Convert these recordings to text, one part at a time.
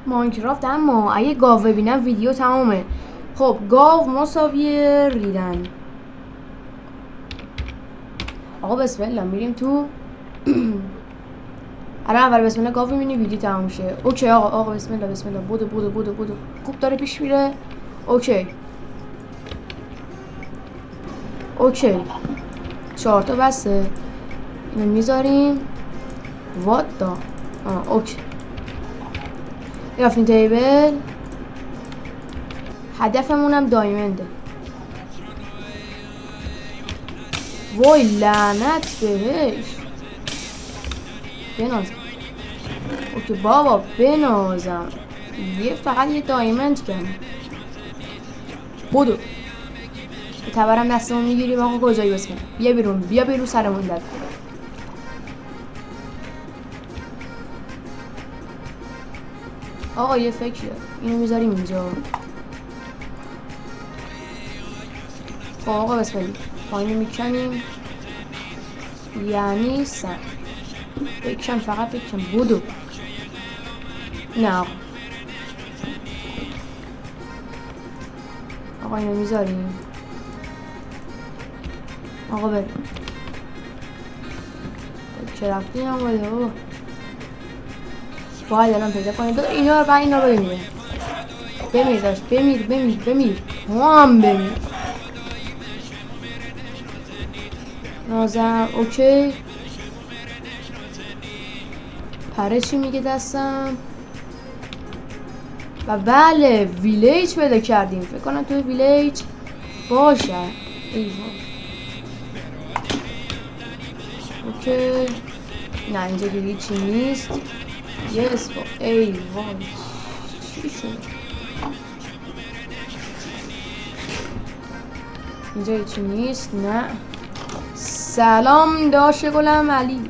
ماینکرافت، اما اگه گاو ببینم ویدیو تمامه. خب گاو مساویه ریدن. آقا بسم الله میریم تو. الان اول بسم الله گاو میبینی ویدیو تمام میشه. اوکی آقا بسم الله بسم الله. بودو خوب داره پیش میره. اوکی 4 تا بسه. اینو میذاریم. وات دا اوکی. رفتیم تیبل. هدفمونم دایمنده. وای لعنت بهش. بنازم. اوکی بابا بنازم. فقط یه دایمند کم. بودو تبرم دستمون میگیریم. آقا کجایی بسمه؟ بیا بیرون سرمون در. آقا یه فکر اینو میذاریم اینجا. خب آقا بسم الله پایین میکنیم. یعنی سر بکشم فقط بکشم. بودو نه آقا اینو میذاریم. آقا بریم چه رفتیم آماده او باید الان پیدا کنیم. اینا رو باید اینا رو بمیره. بمیر داشت بمیر هم بمیر. نازم اوکی. پره چی میگه دستم؟ و بله ویلیج پیدا کردیم. فکر کنم توی ویلیج باشه. ایوان اوکی. نه اینجا دیگه هیچی نیست. یه اسفا ایوان چی شد؟ اینجا هیچی نیست. نه سلام داشه گلم. علی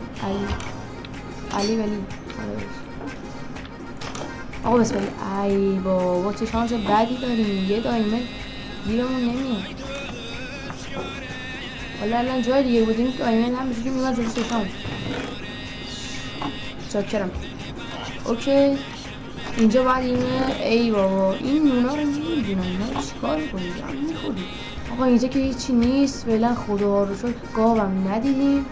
آقا بسم الله. ای بابا چه شانس بدی داریم. یه دایمه گیرمون نمیاد. حالا الان جای دیگه بودیم دایمه هم بشوریم میمد جلو سشان. چاکرم. اوکی اینجا باید اینه. ای بابا این نونا رو میدونم. اینا چیکار میکنیم؟ هم میخوریم. آقا اینجا که هیچی نیست فعلا. خدا رو شکر گاوم ندیدیم.